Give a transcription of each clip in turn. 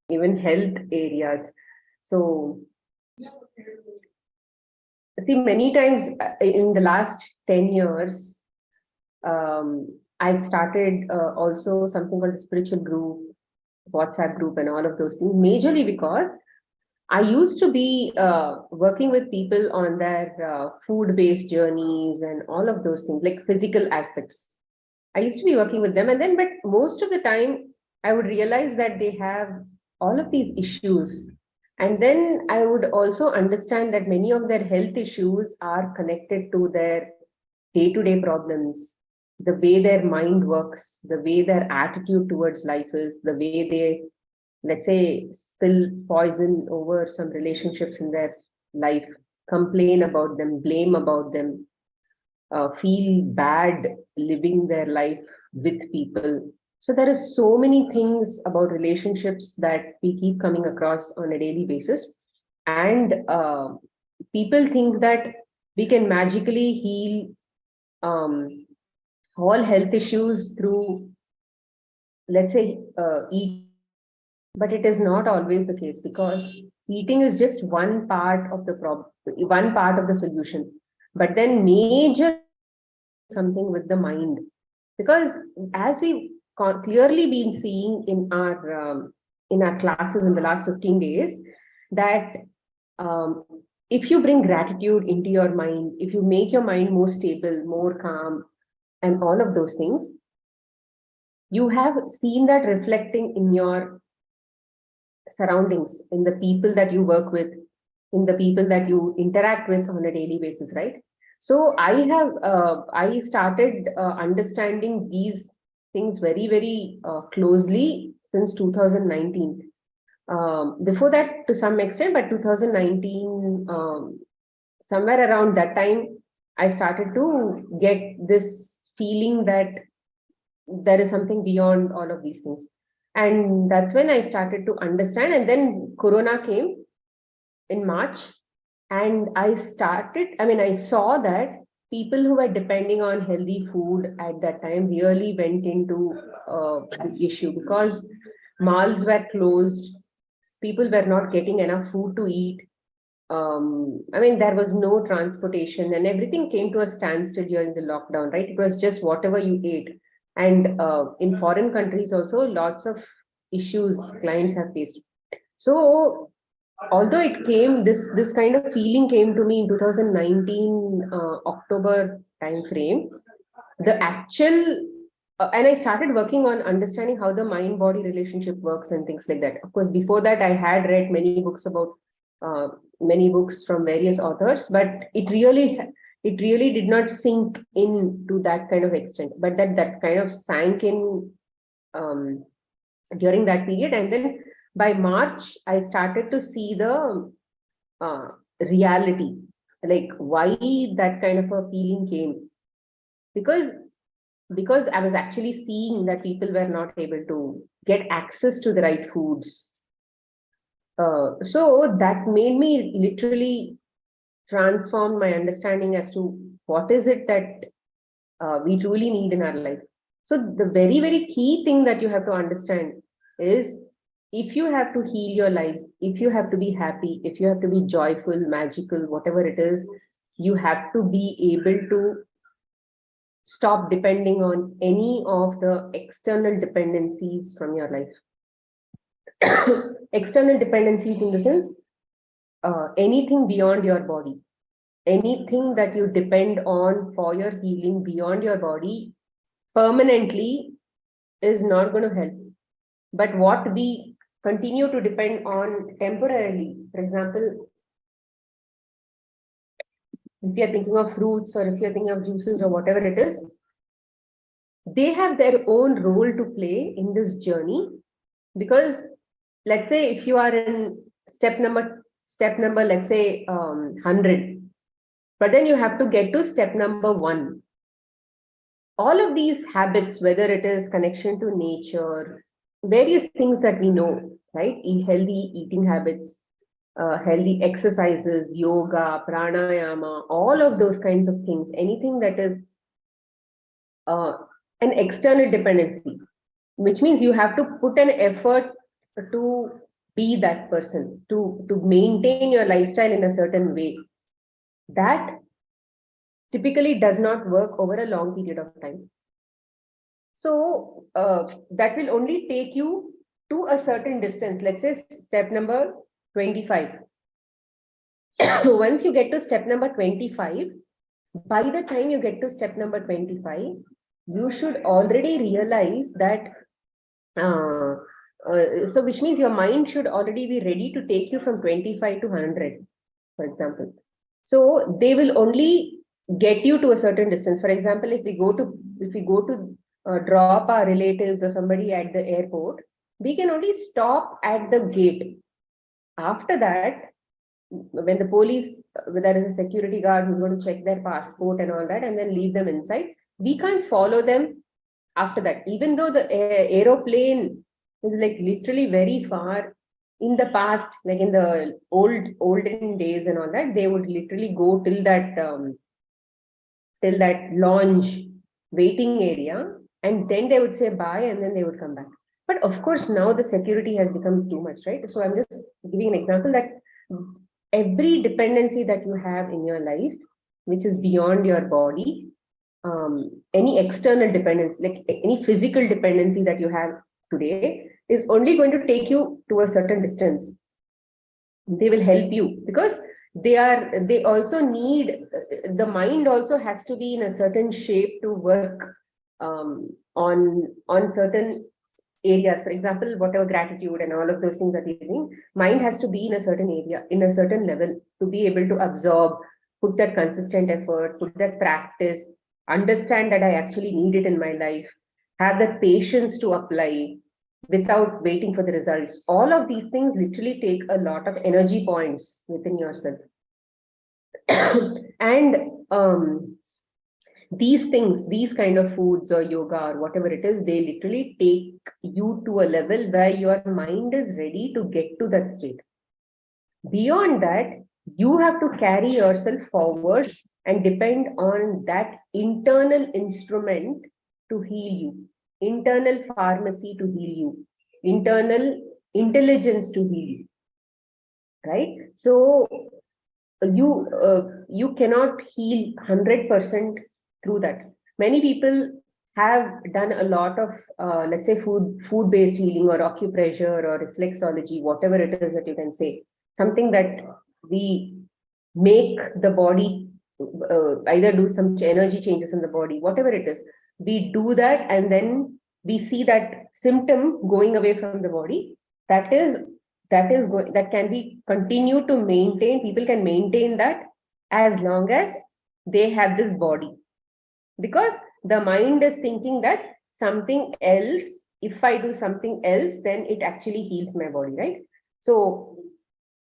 even health areas. So see, many times in the last 10 years, I've started also something called a spiritual group, WhatsApp group, and all of those things, majorly because I used to be working with people on their food-based journeys and all of those things, like physical aspects. I used to be working with them, and then, but most of the time, I would realize that they have all of these issues. And then I would also understand that many of their health issues are connected to their day-to-day problems, the way their mind works, the way their attitude towards life is, the way they, let's say, spill poison over some relationships in their life, complain about them, blame about them, feel bad living their life with people. So there is so many things about relationships that we keep coming across on a daily basis. And people think that we can magically heal all health issues through, let's say, eat. But it is not always the case, because eating is just one part of the problem, one part of the solution. But then major something with the mind, because as we clearly been seeing in our classes in the last 15 days, that if you bring gratitude into your mind, if you make your mind more stable, more calm, and all of those things, you have seen that reflecting in your surroundings, in the people that you work with, in the people that you interact with on a daily basis, right? So I started understanding these things very, very closely since 2019. Before that, to some extent, but 2019, somewhere around that time, I started to get this feeling that there is something beyond all of these things. And that's when I started to understand. And then Corona came in March. And I saw that people who were depending on healthy food at that time really went into the issue, because malls were closed. People were not getting enough food to eat. There was no transportation, and everything came to a standstill during the lockdown, right? It was just whatever you ate. And in foreign countries also, lots of issues clients have faced. So although it came, this kind of feeling came to me in 2019 October time frame, the actual and I started working on understanding how the mind body relationship works and things like that. Of course, before that I had read many books about many books from various authors, but it really did not sink in to that kind of extent, but that kind of sank in during that period. And then by March, I started to see the reality, like why that kind of a feeling came. Because I was actually seeing that people were not able to get access to the right foods. So that made me literally transform my understanding as to what is it that we truly need in our life. So the very, very key thing that you have to understand is, if you have to heal your lives, if you have to be happy, if you have to be joyful, magical, whatever it is, you have to be able to stop depending on any of the external dependencies from your life. External dependencies in the sense, anything beyond your body, anything that you depend on for your healing beyond your body permanently is not going to help. But what we continue to depend on temporarily, for example, if you're thinking of fruits, or if you're thinking of juices, or whatever it is, they have their own role to play in this journey. Because let's say if you are in step number, let's say 100, but then you have to get to step number 1. All of these habits, whether it is connection to nature, various things that we know, right? Healthy eating habits, healthy exercises, yoga, pranayama, all of those kinds of things, anything that is an external dependency, which means you have to put an effort to be that person, to maintain your lifestyle in a certain way, that typically does not work over a long period of time. So that will only take you to a certain distance. Let's say step number 25. Once you get to step number 25, by the time you get to step number 25, you should already realize that, so which means your mind should already be ready to take you from 25 to 100, for example. So they will only get you to a certain distance. For example, if we go to drop our relatives or somebody at the airport, we can only stop at the gate. After that, when the police, there is a security guard who's going to check their passport and all that, and then leave them inside, we can't follow them after that. Even though the aeroplane is like literally very far, in the past, like in the olden days and all that, they would literally go till that launch waiting area, and then they would say bye, and then they would come back. But of course, now the security has become too much, right? So I'm just giving an example that every dependency that you have in your life, which is beyond your body, any external dependence, like any physical dependency that you have today, is only going to take you to a certain distance. They will help you because they also need, the mind also has to be in a certain shape to work on certain areas. For example, whatever gratitude and all of those things that you're doing, mind has to be in a certain area, in a certain level, to be able to absorb, put that consistent effort, put that practice, understand that I actually need it in my life, have that patience to apply without waiting for the results. All of these things literally take a lot of energy points within yourself. And these things, these kind of foods or yoga or whatever it is, they literally take you to a level where your mind is ready to get to that state. Beyond that, you have to carry yourself forward and depend on that internal instrument to heal you, internal pharmacy to heal you, internal intelligence to heal you, right? So you cannot heal 100% through that. Many people have done a lot of let's say food-based healing or acupressure or reflexology, whatever it is that you can say, something that we make the body either do some energy changes in the body, whatever it is, we do that, and then we see that symptom going away from the body. That can be continue to maintain. People can maintain that as long as they have this body, because the mind is thinking that something else, if I do something else, then it actually heals my body, right? So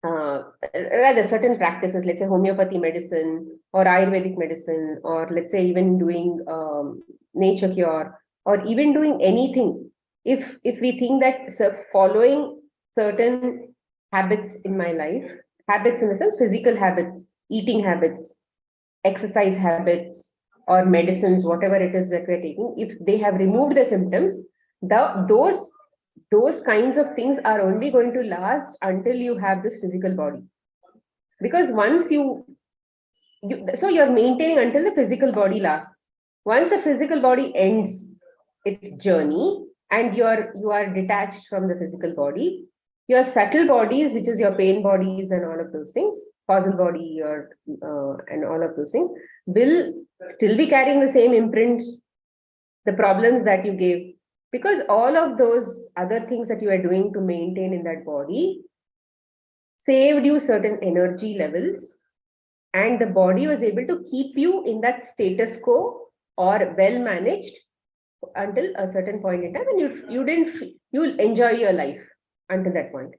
rather certain practices, let's say homeopathy medicine or Ayurvedic medicine, or let's say even doing nature cure, or even doing anything, if we think that following certain habits in my life, habits in the sense physical habits, eating habits, exercise habits, or medicines, whatever it is that we're taking, if they have removed the symptoms, those kinds of things are only going to last until you have this physical body. Because once so you're maintaining until the physical body lasts. Once the physical body ends its journey and you are detached from the physical body, your subtle bodies, which is your pain bodies and all of those things, causal body or and all of those things, will still be carrying the same imprints, the problems that you gave, because all of those other things that you are doing to maintain in that body saved you certain energy levels, and the body was able to keep you in that status quo or well managed until a certain point in time, and you'll enjoy your life until that point.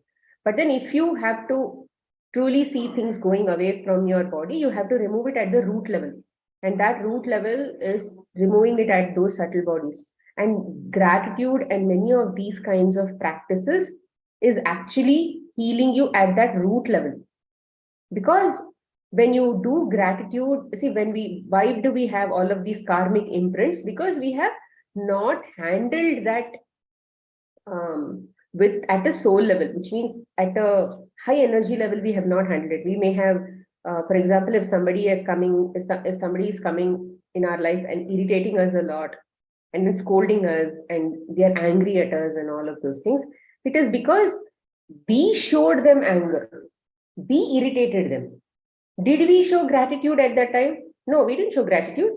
But then if you have to truly see things going away from your body, you have to remove it at the root level, and that root level is removing it at those subtle bodies. And gratitude and many of these kinds of practices is actually healing you at that root level. Because when you do gratitude, see, why do we have all of these karmic imprints? Because we have not handled that with at a soul level, which means at a high energy level, we have not handled it. We may have, for example, if somebody is coming, if somebody is coming in our life and irritating us a lot, and then scolding us, and they are angry at us, and all of those things, it is because we showed them anger, we irritated them. Did we show gratitude at that time? No, we didn't show gratitude.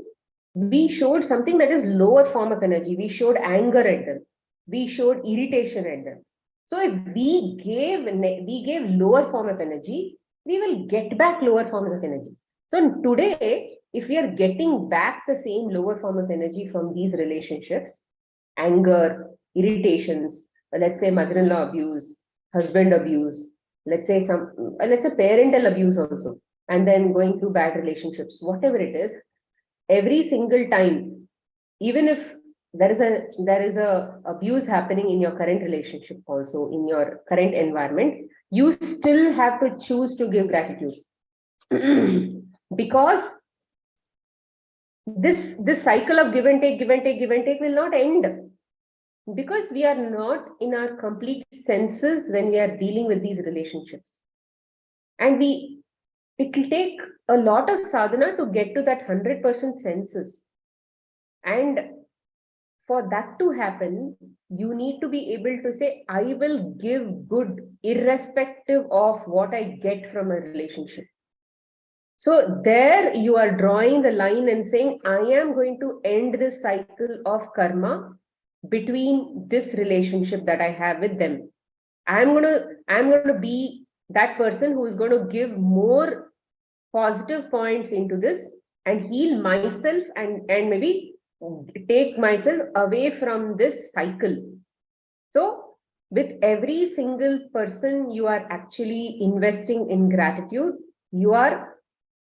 We showed something that is lower form of energy. We showed anger at them. We showed irritation at them. So if we gave lower form of energy, we will get back lower forms of energy. So today, if we are getting back the same lower form of energy from these relationships, anger, irritations, let's say mother-in-law abuse, husband abuse, let's say parental abuse also, and then going through bad relationships, whatever it is, every single time, even if there is a abuse happening in your current relationship, also in your current environment, you still have to choose to give gratitude. Because this cycle of give and take will not end, because we are not in our complete senses when we are dealing with these relationships. And it will take a lot of sadhana to get to that 100% senses. And for that to happen, you need to be able to say, I will give good irrespective of what I get from a relationship. So there you are drawing the line and saying, I am going to end this cycle of karma between this relationship that I have with them. I'm going to be that person who is going to give more positive points into this and heal myself, and maybe take myself away from this cycle. So with every single person, you are actually investing in gratitude. You are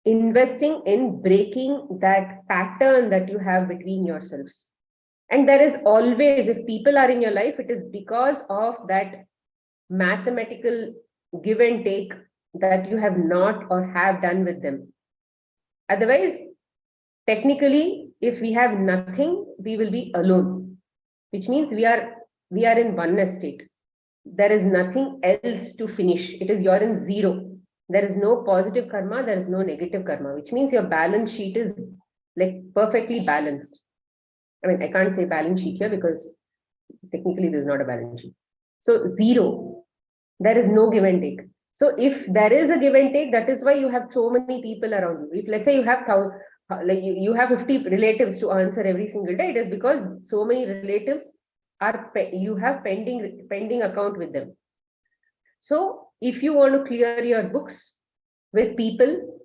investing in breaking that pattern that you have between yourselves. And there is always, if people are in your life, it is because of that mathematical give and take that you have not or have done with them. Otherwise, technically, if we have nothing, we will be alone, which means we are in oneness state. There is nothing else to finish. It is you're in zero. There is no positive karma, there is no negative karma, which means your balance sheet is like perfectly balanced. I mean, I can't say balance sheet here because technically there's not a balance sheet. So zero, there is no give and take. So if there is a give and take, that is why you have so many people around you. If let's say you have you have 50 relatives to answer every single day, it is because so many relatives you have pending account with them. So if you want to clear your books with people,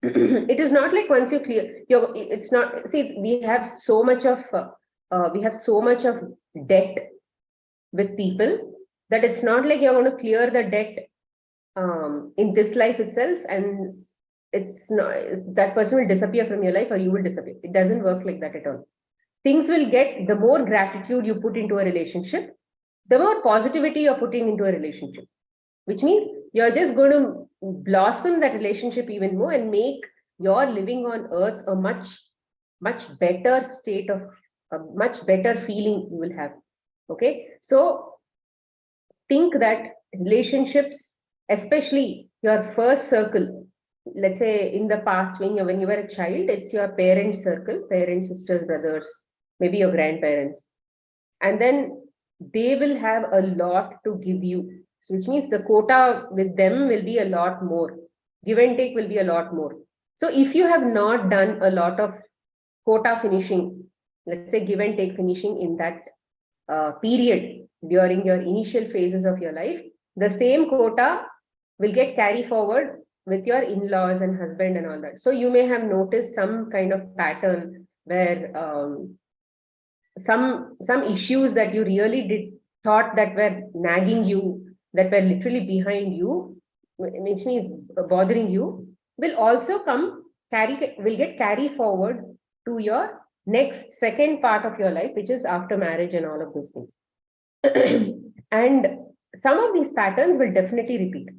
it is not like once you clear it's not, see, we have so much of debt with people that it's not like you're going to clear the debt in this life itself, and it's not that person will disappear from your life or you will disappear. It doesn't work like that at all. Things will get, the more gratitude you put into a relationship, the more positivity you're putting into a relationship, which means you're just going to blossom that relationship even more and make your living on earth a much better state of, a much better feeling you will have. Okay, so think that relationships, especially your first circle, let's say in the past when you were a child, it's your parents' circle, parents, sisters, brothers, maybe your grandparents, and then they will have a lot to give you, which means the quota with them will be a lot more, give and take will be a lot more. So if you have not done a lot of quota finishing, let's say give and take finishing in that period during your initial phases of your life, the same quota will get carried forward with your in-laws and husband and all that. So you may have noticed some kind of pattern where some issues that you really thought that were nagging you, that were literally behind you, which means bothering you, will also get carried forward to your next second part of your life, which is after marriage and all of those things. And some of these patterns will definitely repeat.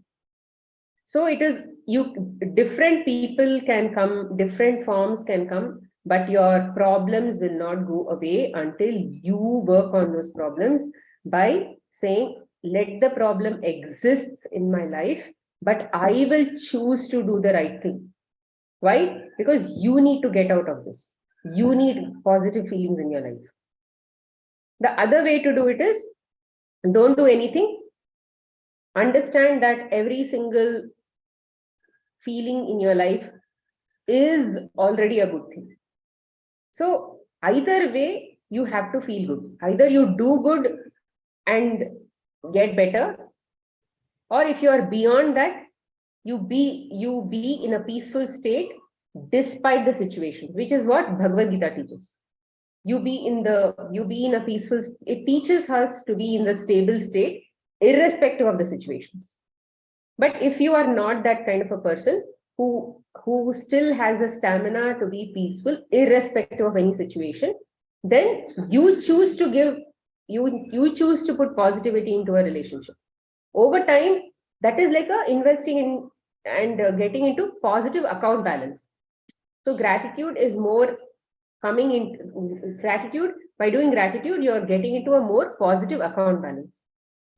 So it is different people can come, different forms can come, but your problems will not go away until you work on those problems by saying, let the problem exists in my life, but I will choose to do the right thing. Why? Because you need to get out of this. You need positive feelings in your life. The other way to do it is, don't do anything. Understand that every single feeling in your life is already a good thing. So either way, you have to feel good. Either you do good and get better, or if you are beyond that, you be in a peaceful state despite the situations, which is what Bhagavad Gita teaches. You be in a peaceful, it teaches us to be in the stable state irrespective of the situations. But if you are not that kind of a person who still has the stamina to be peaceful irrespective of any situation, then you choose to give, you choose to put positivity into a relationship. Over time, that is like a investing in and getting into positive account balance. So gratitude is more coming in gratitude. By doing gratitude, you're getting into a more positive account balance.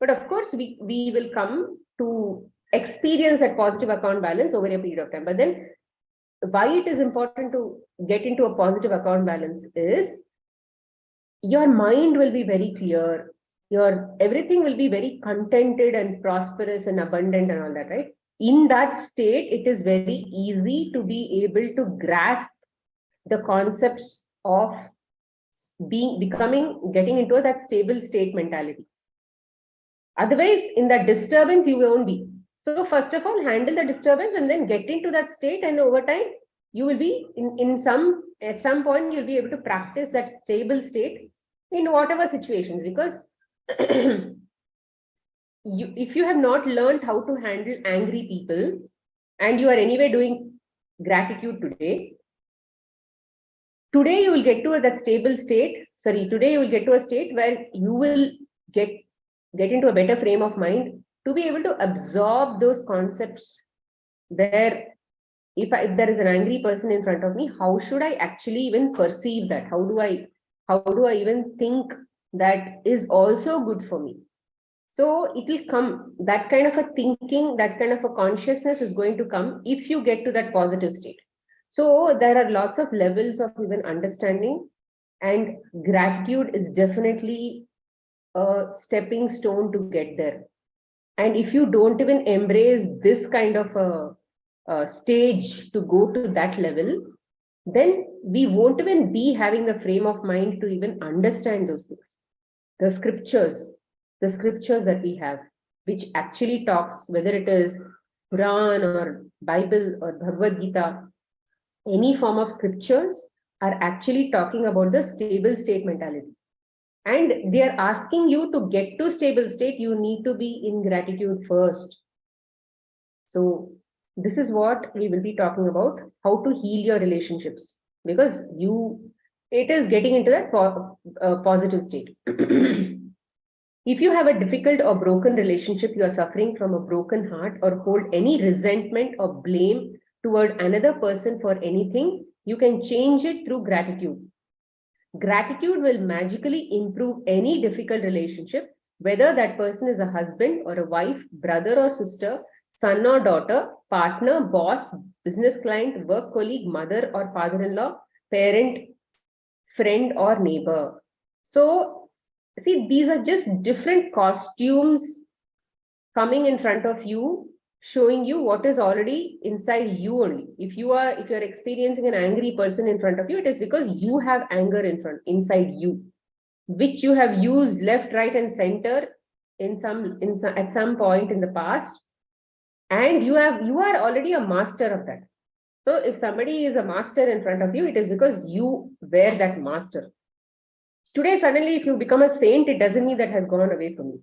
But of course, we will come to experience that positive account balance over a period of time. But then why it is important to get into a positive account balance is your mind will be very clear, your everything will be very contented and prosperous and abundant and all that, right? In that state, it is very easy to be able to grasp the concepts of getting into that stable state mentality. Otherwise, in that disturbance, you won't be. So first of all, handle the disturbance and then get into that state, and over time, you will be at some point, you'll be able to practice that stable state in whatever situations, because if you have not learned how to handle angry people and you are anyway doing gratitude today you will get to that stable state. Today you will get to a state where you will get into a better frame of mind to be able to absorb those concepts, where if there is an angry person in front of me, how should I actually even perceive that? How do I even think that is also good for me? So it will come, that kind of a thinking, that kind of a consciousness is going to come if you get to that positive state. So there are lots of levels of even understanding, and gratitude is definitely a stepping stone to get there. And if you don't even embrace this kind of a stage to go to that level, then we won't even be having the frame of mind to even understand those things. The scriptures that we have, which actually talks, whether it is Quran or Bible or Bhagavad Gita, any form of scriptures are actually talking about the stable state mentality. And they are asking you to get to stable state, you need to be in gratitude first. So this is what we will be talking about, how to heal your relationships, because it is getting into that positive state. If you have a difficult or broken relationship, you are suffering from a broken heart, or hold any resentment or blame toward another person for anything, you can change it through gratitude. Gratitude will magically improve any difficult relationship, whether that person is a husband or a wife, brother or sister, son or daughter, partner, boss, business client, work colleague, mother or father-in-law, parent, friend or neighbor. So see, these are just different costumes coming in front of you, showing you what is already inside you only. If you're experiencing an angry person in front of you, it is because you have anger inside you, which you have used left, right, and center at some point in the past, and you are already a master of that. So if somebody is a master in front of you, it is because you were that master. Today, suddenly, if you become a saint, it doesn't mean that has gone away from you.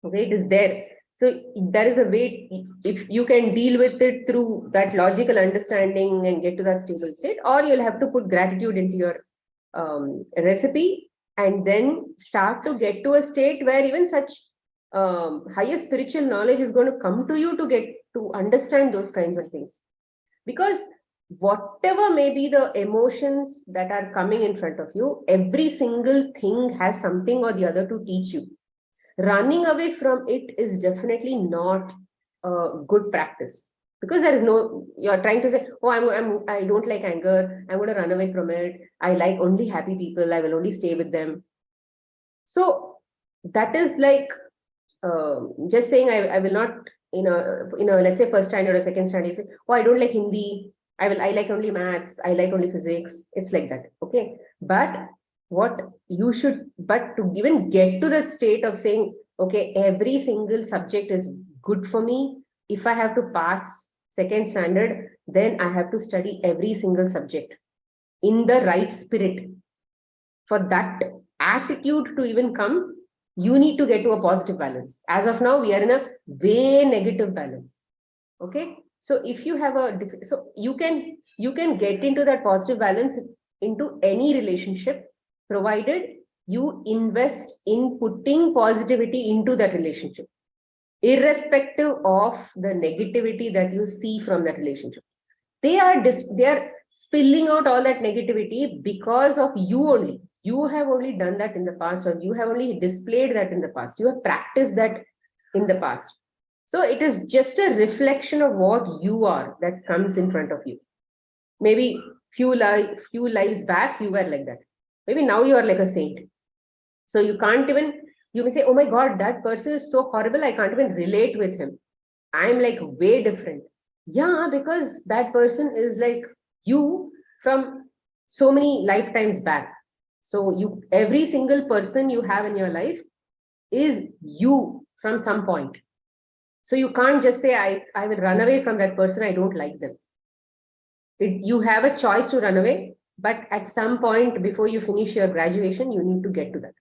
Okay, it is there. So there is a way, if you can deal with it through that logical understanding and get to that stable state, or you'll have to put gratitude into your recipe, and then start to get to a state where even such higher spiritual knowledge is going to come to you to get to understand those kinds of things. Because whatever may be the emotions that are coming in front of you, every single thing has something or the other to teach you. running away from it is definitely not a good practice, because there is no, you're trying to say, oh, I don't like anger, I'm going to run away from it, I like only happy people, I will only stay with them. So that is like just saying I will not, let's say first standard or second standard, you say, oh, I don't like Hindi, I like only maths, I like only physics. It's like that. Okay. But what you should, but to even get to that state of saying, okay, every single subject is good for me. If I have to pass second standard, then I have to study every single subject in the right spirit. For that attitude to even come, you need to get to a positive balance. As of now, we are in a way negative balance. Okay. So if you have a, so you can get into that positive balance into any relationship, provided you invest in putting positivity into that relationship, irrespective of the negativity that you see from that relationship. They are spilling out all that negativity because of you only. You have only done that in the past, or you have only displayed that in the past, you have practiced that in the past. So it is just a reflection of what you are that comes in front of you. Maybe few lives back you were like that, maybe now you are like a saint. So you can't even, you may say, oh my god, that person is so horrible, I can't even relate with him, I'm like way different. Yeah, because that person is like you from so many lifetimes back. So you, every single person you have in your life is you from some point. So you can't just say, I will run away from that person, I don't like them. You have a choice to run away, but at some point before you finish your graduation, you need to get to that.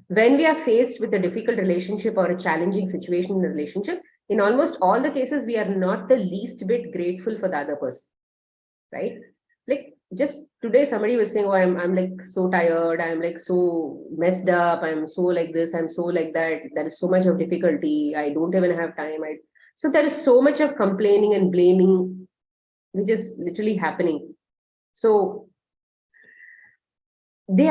When we are faced with a difficult relationship or a challenging situation in a relationship, in almost all the cases, we are not the least bit grateful for the other person, right? Like just today, somebody was saying, oh, I'm like so tired, I'm like so messed up, I'm so like this, I'm so like that, there is so much of difficulty, I don't even have time. So there is so much of complaining and blaming, which is literally happening. So they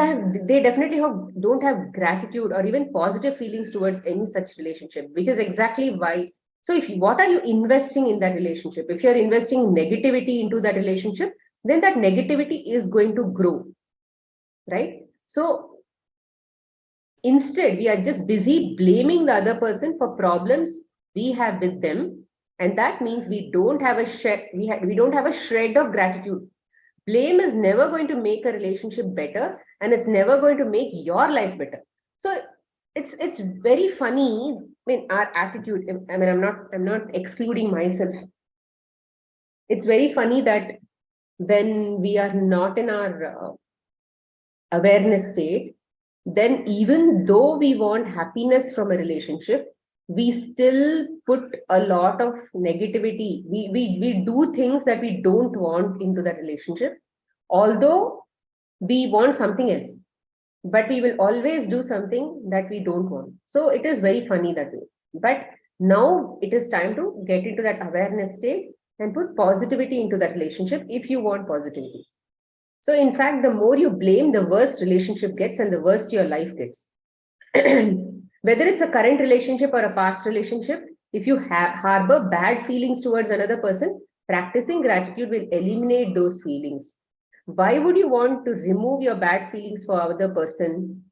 definitely don't have gratitude or even positive feelings towards any such relationship, which is exactly why. So if what are you investing in that relationship? If you're investing negativity into that relationship, then that negativity is going to grow, right? So instead we are just busy blaming the other person for problems we have with them, and that means we don't have a we don't have a shred of gratitude. Blame is never going to make a relationship better, and it's never going to make your life better. So it's very funny. I mean, our attitude, I mean, I'm not excluding myself. It's very funny that when we are not in our awareness state, then even though we want happiness from a relationship, we still put a lot of negativity. We do things that we don't want into that relationship, although we want something else, but we will always do something that we don't want. So it is very funny that way. But now it is time to get into that awareness state and put positivity into that relationship if you want positivity. So in fact, the more you blame, the worse relationship gets and the worst your life gets. Whether it's a current relationship or a past relationship, if you harbor bad feelings towards another person, practicing gratitude will eliminate those feelings. Why would you want to remove your bad feelings for other person?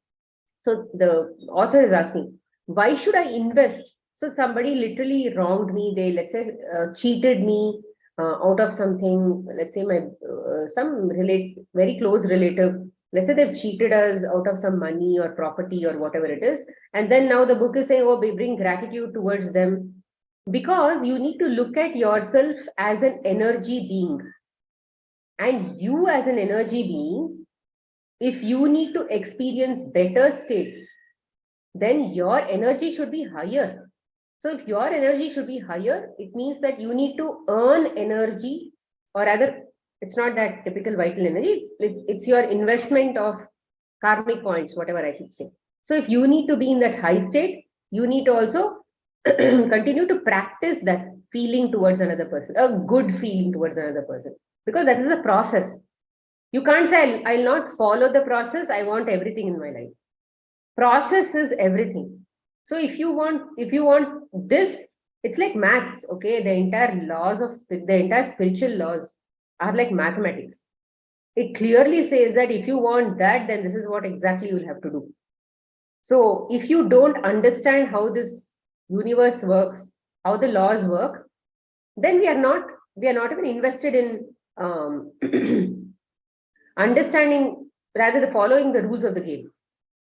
So the author is asking, why should I invest? So somebody literally wronged me, they, let's say, cheated me out of something. Let's say my some very close relative, let's say they've cheated us out of some money or property or whatever it is, and then now the book is saying, oh, we bring gratitude towards them. Because you need to look at yourself as an energy being, and you as an energy being, if you need to experience better states, then your energy should be higher. So if your energy should be higher, it means that you need to earn energy, or rather, it's not that typical vital energy, it's your investment of karmic points, whatever I keep saying. So if you need to be in that high state, you need to also continue to practice that feeling towards another person, a good feeling towards another person, because that is the process. You can't say, I'll not follow the process, I want everything in my life. Process is everything. So if you want this, it's like maths, okay? The entire spiritual laws are like mathematics. It clearly says that if you want that, then this is what exactly you'll have to do. So if you don't understand how this universe works, how the laws work, then we are not even invested in understanding, rather the following the rules of the game.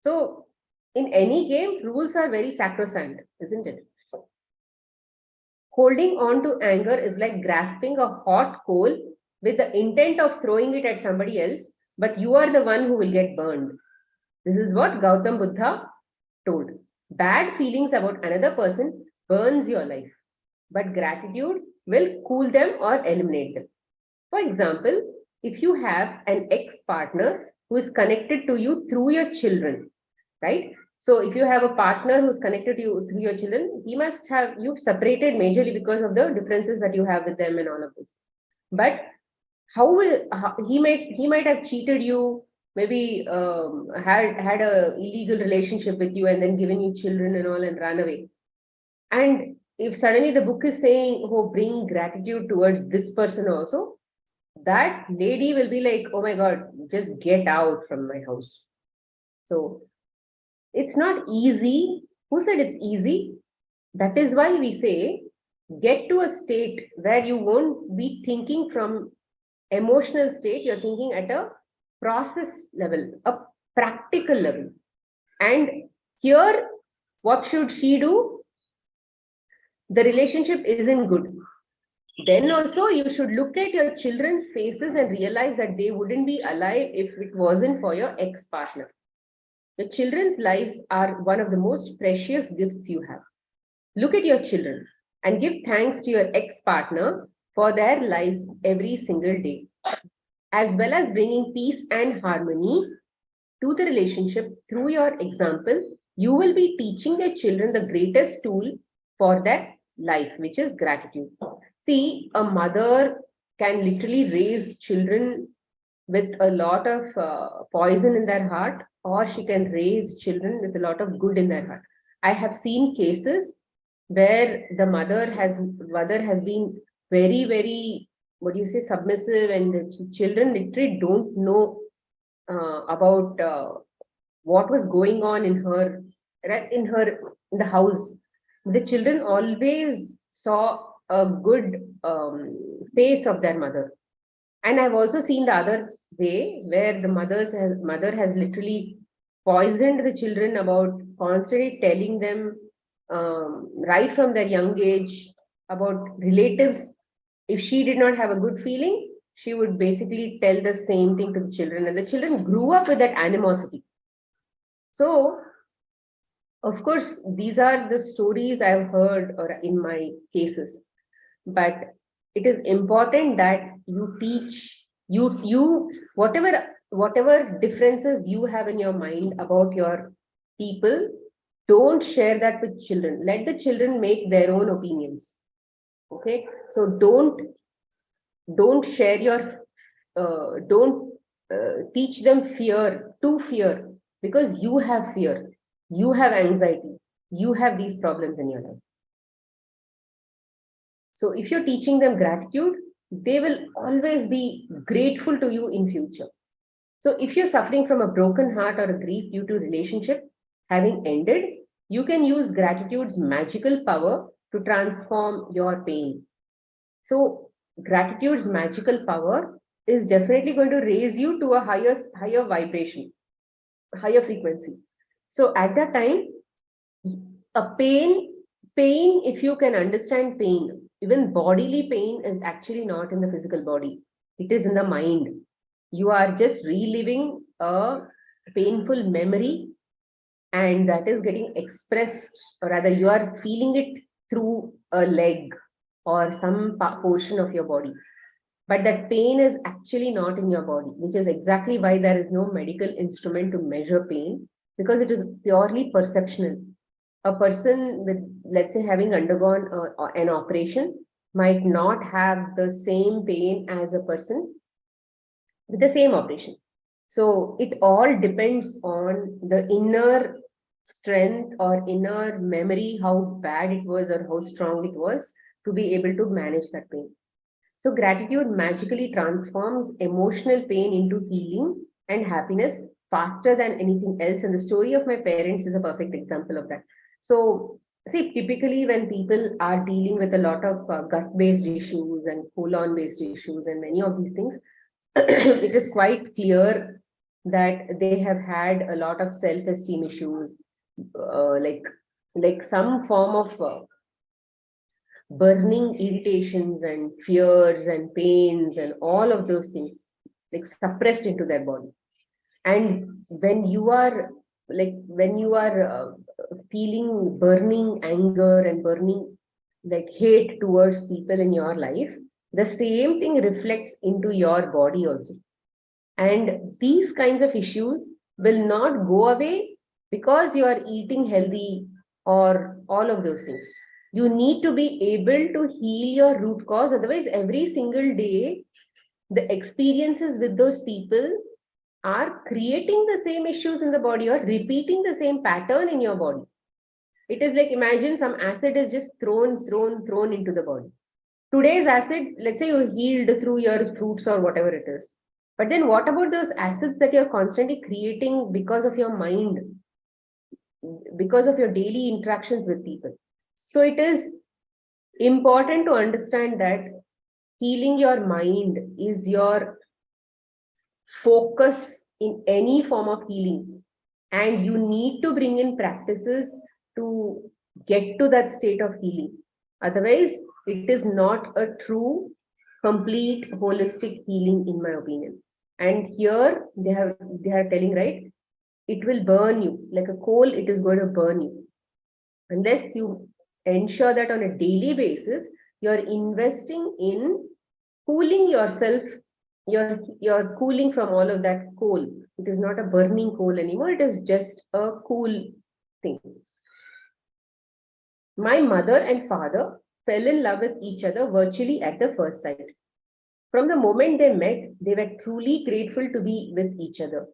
So in any game, rules are very sacrosanct, isn't it? Holding on to anger is like grasping a hot coal with the intent of throwing it at somebody else, but you are the one who will get burned. This is what Gautam Buddha told. Bad feelings about another person burns your life, but gratitude will cool them or eliminate them. For example, if you have an ex-partner who is connected to you through your children, right? So if you have a partner who's connected to you through your children, you've separated majorly because of the differences that you have with them and all of this. But he might have cheated you, maybe had a illegal relationship with you and then given you children and all and ran away. And if suddenly the book is saying, oh, bring gratitude towards this person also, that lady will be like, oh my God, just get out from my house. So it's not easy. Who said it's easy? That is why we say, get to a state where you won't be thinking from emotional state, you're thinking at a process level, a practical level. And here, what should she do? The relationship isn't good. Then also you should look at your children's faces and realize that they wouldn't be alive if it wasn't for your ex-partner. Your children's lives are one of the most precious gifts you have. Look at your children and give thanks to your ex-partner for their lives every single day, as well as bringing peace and harmony to the relationship through your example. You will be teaching your children the greatest tool for their life, which is gratitude. See, a mother can literally raise children with a lot of poison in their heart, or she can raise children with a lot of good in their heart. I have seen cases where the mother has been very, very, what do you say, submissive, and the children literally don't know about what was going on in her, right, in the house. The children always saw a good face of their mother. And I've also seen the other way, where the mother has literally poisoned the children about constantly telling them right from their young age about relatives. If she did not have a good feeling, she would basically tell the same thing to the children, and the children grew up with that animosity. So, of course, these are the stories I've heard or in my cases, but it is important that you teach you whatever differences you have in your mind about your people, don't share that with children. Let the children make their own opinions. Okay, so don't share your don't teach them fear, because you have fear, you have anxiety, you have these problems in your life. So if you're teaching them gratitude, they will always be grateful to you in future. So if you're suffering from a broken heart or a grief due to relationship having ended, you can use gratitude's magical power to transform your pain. So gratitude's magical power is definitely going to raise you to a higher vibration, higher frequency. So at that time, a pain, if you can understand pain, even bodily pain is actually not in the physical body, it is in the mind. You are just reliving a painful memory, and that is getting expressed, or rather you are feeling it through a leg or some portion of your body, but that pain is actually not in your body, which is exactly why there is no medical instrument to measure pain, because it is purely perceptional. A person with, let's say, having undergone an operation might not have the same pain as a person with the same operation. So it all depends on the inner strength or inner memory how bad it was or how strong it was to be able to manage that pain. So gratitude magically transforms emotional pain into healing and happiness faster than anything else. And the story of my parents is a perfect example of that. So, see, typically when people are dealing with a lot of gut-based issues and colon-based issues and many of these things, it is quite clear that they have had a lot of self-esteem issues, uh, like like some form of burning irritations and fears and pains and all of those things like suppressed into their body. And when you are feeling burning anger and burning like hate towards people in your life, the same thing reflects into your body also. And these kinds of issues will not go away because you are eating healthy or all of those things. You need to be able to heal your root cause. Otherwise, every single day, the experiences with those people are creating the same issues in the body or repeating the same pattern in your body. It is like imagine some acid is just thrown into the body. Today's acid, let's say you healed through your fruits or whatever it is. But then what about those acids that you're constantly creating because of your mind, because of your daily interactions with people? So it is important to understand that healing your mind is your focus in any form of healing. And you need to bring in practices to get to that state of healing. Otherwise, it is not a true, complete, holistic healing, in my opinion. And here they are telling, right, it will burn you like a coal, it is going to burn you. Unless you ensure that on a daily basis, you're investing in cooling yourself, you're cooling from all of that coal. It is not a burning coal anymore, it is just a cool thing. My mother and father fell in love with each other virtually at the first sight. From the moment they met, they were truly grateful to be with each other.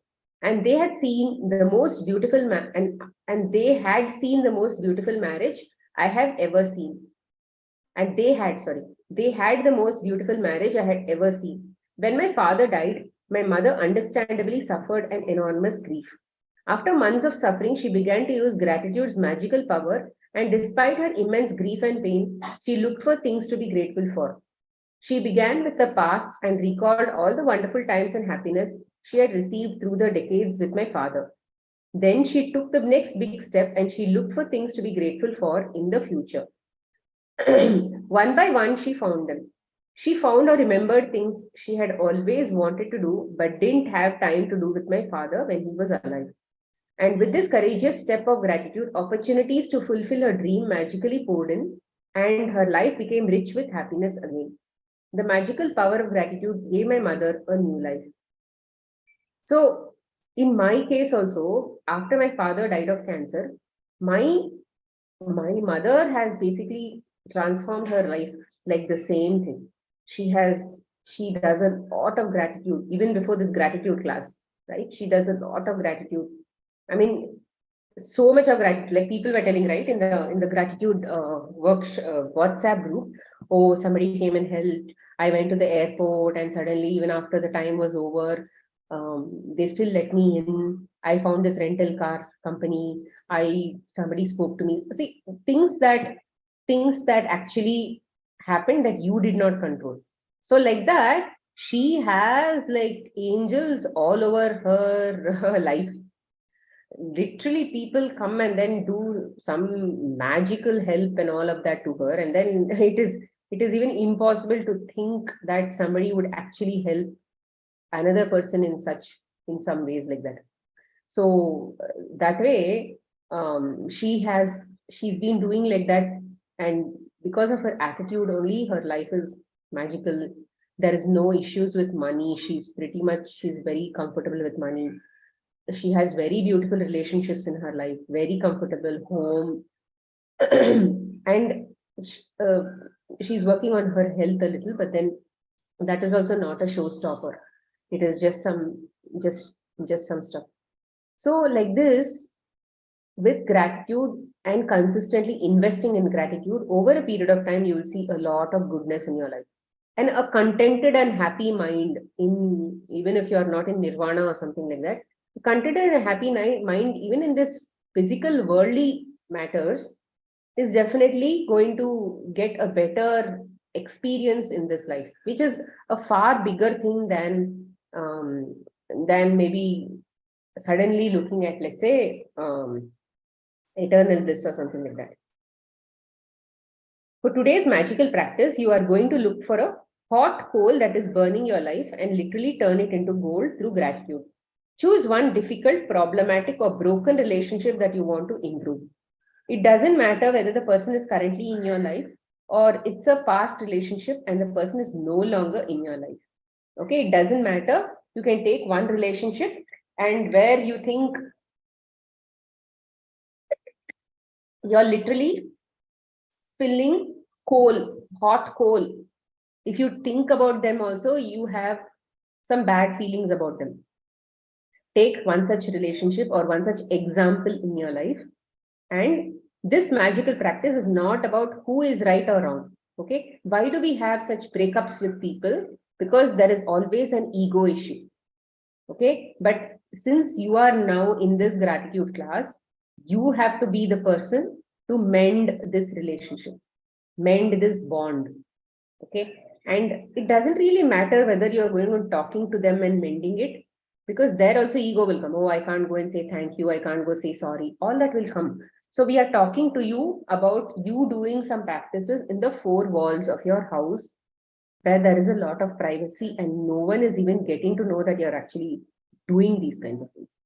And they had seen the most beautiful and they had seen the most beautiful marriage I have ever seen. And they had the most beautiful marriage I had ever seen. When my father died, my mother understandably suffered an enormous grief. After months of suffering, she began to use gratitude's magical power, and despite her immense grief and pain, she looked for things to be grateful for. She began with the past and recalled all the wonderful times and happiness she had received through the decades with my father. Then she took the next big step and she looked for things to be grateful for in the future. One by one, she found them. She found or remembered things she had always wanted to do but didn't have time to do with my father when he was alive. And with this courageous step of gratitude, opportunities to fulfill her dream magically poured in, and her life became rich with happiness again. The magical power of gratitude gave my mother a new life. So, in my case also, after my father died of cancer, my my mother has basically transformed her life like the same thing. She does a lot of gratitude even before this gratitude class, right? She does a lot of gratitude. I mean, so much of gratitude. Like people were telling, right, in the gratitude WhatsApp group. Oh, somebody came and helped. I went to the airport, and suddenly, even after the time was over, they still let me in. I found this rental car company. I Somebody spoke to me. See, things that actually happened that you did not control. So like that, she has like angels all over her life. Literally people come and then do some magical help and all of that to her, and then it is even impossible to think that somebody would actually help another person in some ways like that. So that way, she's been doing like that, and because of her attitude only, her life is magical. There is no issues with money. She's very comfortable with money. She has very beautiful relationships in her life, very comfortable home. And uh, she's working on her health a little, but then that is also not a showstopper. It is just just some stuff. So like this, with gratitude and consistently investing in gratitude over a period of time, you will see a lot of goodness in your life. And a contented and happy mind, in even if you are not in nirvana or something like that, contented and happy mind, even in this physical worldly matters, is definitely going to get a better experience in this life, which is a far bigger thing than maybe suddenly looking at, let's say, eternal bliss or something like that. For today's magical practice, you are going to look for a hot coal that is burning your life and literally turn it into gold through gratitude. Choose one difficult, problematic, or broken relationship that you want to improve. It doesn't matter whether the person is currently in your life or it's a past relationship and the person is no longer in your life. Okay, it doesn't matter. You can take one relationship and where you think you're literally spilling coal, hot coal. If you think about them also, you have some bad feelings about them. Take one such relationship or one such example in your life, and this magical practice is not about who is right or wrong. Okay, why do we have such breakups with people? Because there is always an ego issue. Okay, but since you are now in this gratitude class, you have to be the person to mend this relationship, mend this bond. Okay, and it doesn't really matter whether you're going on talking to them and mending it, because there also ego will come. Oh, I can't go and say thank you, I can't go say sorry, all that will come. So we are talking to you about you doing some practices in the four walls of your house, where there is a lot of privacy and no one is even getting to know that you're actually doing these kinds of things,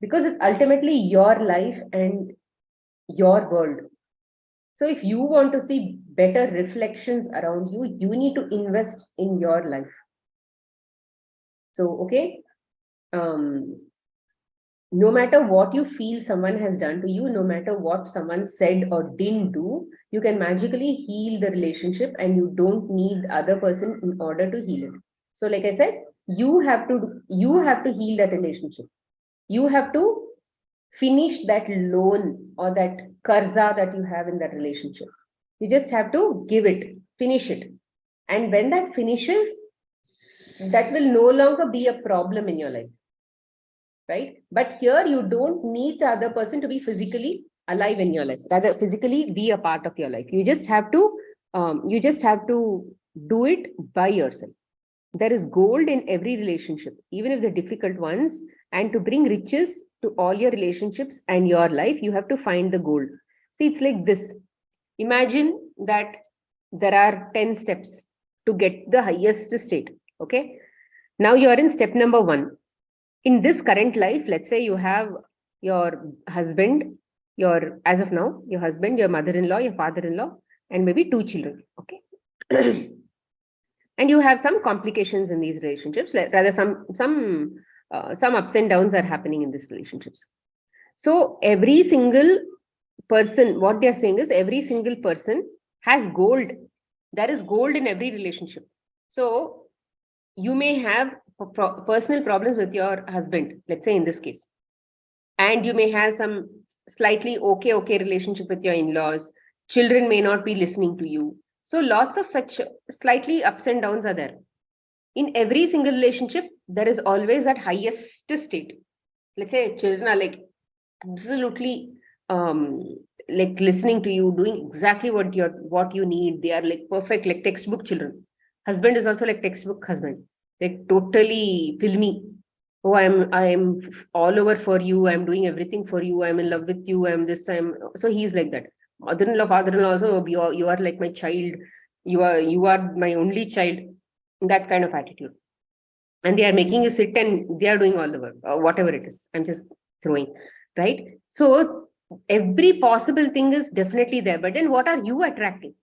because it's ultimately your life and your world. So if you want to see better reflections around you, you need to invest in your life. So, okay, no matter what you feel someone has done to you, no matter what someone said or didn't do, you can magically heal the relationship and you don't need the other person in order to heal it. So, like I said, you have to heal that relationship. You have to finish that loan or that karza that you have in that relationship. You just have to give it, finish it. And when that finishes, that will no longer be a problem in your life. Right? But here you don't need the other person to be physically alive in your life, rather physically be a part of your life. You just have to do it by yourself. There is gold in every relationship, even if the difficult ones. And to bring riches to all your relationships and your life, you have to find the gold. See, it's like this. Imagine that there are 10 steps to get the highest state. Okay. Now you are in step number 1. In this current life, let's say you have your husband, as of now, your husband, your mother-in-law, your father-in-law, and maybe 2 children. Okay. And you have some complications in these relationships, rather some ups and downs are happening in these relationships. So every single person, what they're saying is every single person has gold. There is gold in every relationship. So you may have personal problems with your husband, let's say in this case, and you may have some slightly okay relationship with your in-laws. Children may not be listening to you. So lots of such slightly ups and downs are there. In every single relationship, there is always that highest state. Let's say children are like absolutely like listening to you, doing exactly what you need. They are like perfect, like textbook children. Husband is also like textbook husband, like totally filmy. Oh, I'm all over for you. I'm doing everything for you. I'm in love with you. I'm this. So he's like that. Mother-in-law, father-in-law also. Oh, you are like my child. You are my only child. That kind of attitude. And they are making you sit and they are doing all the work, or whatever it is. I'm just throwing, right? So every possible thing is definitely there. But then what are you attracting?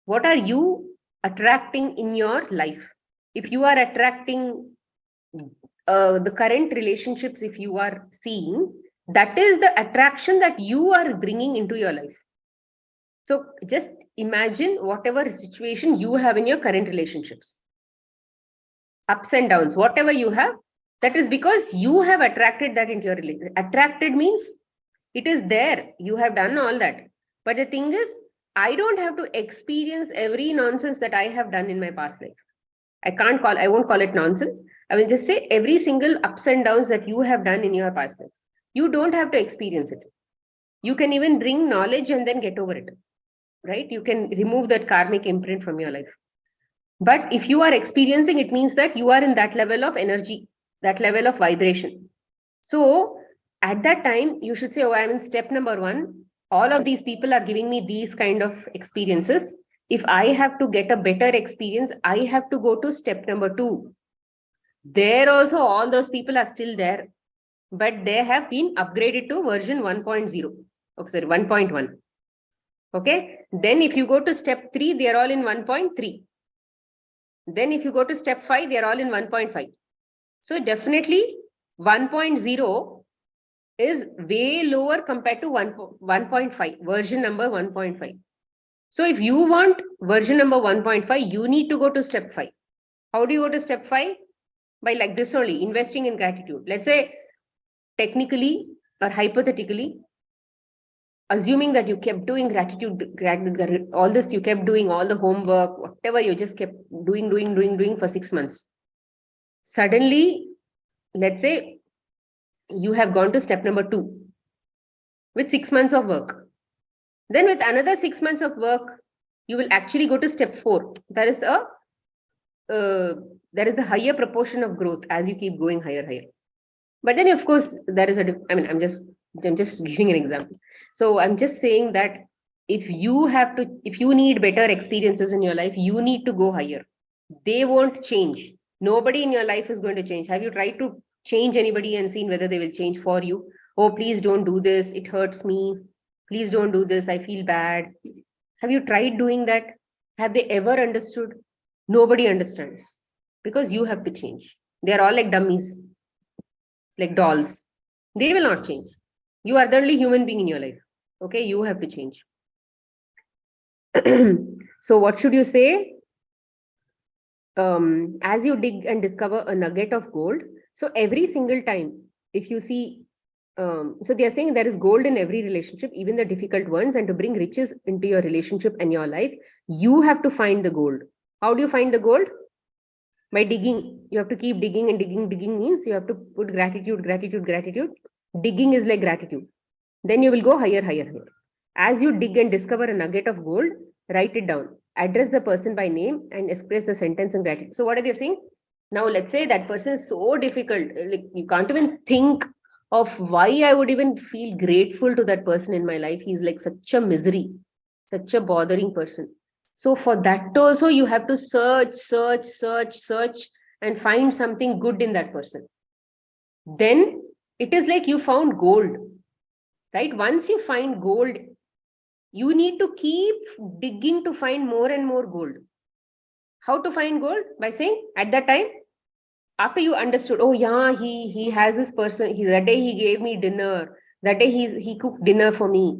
What are you attracting in your life? If you are attracting the current relationships, if you are seeing, that is the attraction that you are bringing into your life. So just imagine whatever situation you have in your current relationships, ups and downs, whatever you have, that is because you have attracted that into your relationship. Attracted means It is there. You have done all that. But the thing is, I don't have to experience every nonsense that I have done in my past life. I won't call it nonsense. I will just say every single ups and downs that you have done in your past life. You don't have to experience it. You can even bring knowledge and then get over it, right? You can remove that karmic imprint from your life. But if you are experiencing, it means that you are in that level of energy, that level of vibration. So at that time, you should say, oh, I'm in step number 1. All of these people are giving me these kind of experiences. If I have to get a better experience, I have to go to step number 2. There also, all those people are still there, but they have been upgraded to version 1.0. Okay, sorry, 1.1. Okay. Then if you go to step 3, they are all in 1.3. Then if you go to step 5, they are all in 1.5. So definitely 1.0 is way lower compared to 1.5, version number 1.5. So if you want version number 1.5, you need to go to step 5. How do you go to step 5? By like this only, investing in gratitude. Let's say technically or hypothetically, assuming that you kept doing gratitude, all this, you kept doing all the homework, whatever, you just kept doing for 6 months. Suddenly, let's say you have gone to step number 2 with 6 months of work. Then with another 6 months of work, you will actually go to step 4. There is a higher proportion of growth as you keep going higher. But then, of course, there is I'm just giving an example. So I'm just saying that if you need better experiences in your life, you need to go higher. They won't change. Nobody in your life is going to change. Have you tried to change anybody and seen whether they will change for you? Oh, please don't do this. It hurts me. Please don't do this. I feel bad. Have you tried doing that? Have they ever understood? Nobody understands because you have to change. They're all like dummies, like dolls. They will not change. You are the only human being in your life. Okay, you have to change. So what should you say? As you dig and discover a nugget of gold, so every single time, if you see, so they are saying there is gold in every relationship, even the difficult ones, and to bring riches into your relationship and your life, you have to find the gold. How do you find the gold? By digging. You have to keep digging and digging. Digging means you have to put gratitude. Digging is like gratitude. Then you will go higher. As you dig and discover a nugget of gold, write it down. Address the person by name and express the sentence in gratitude. So what are they saying? Now let's say that person is so difficult, like you can't even think of why I would even feel grateful to that person in my life. He's like such a misery, such a bothering person. So for that also, you have to search and find something good in that person. Then it is like you found gold, right? Once you find gold, you need to keep digging to find more and more gold. How to find gold? By saying at that time, after you understood, oh yeah, he has this person, that day he gave me dinner, that day he cooked dinner for me,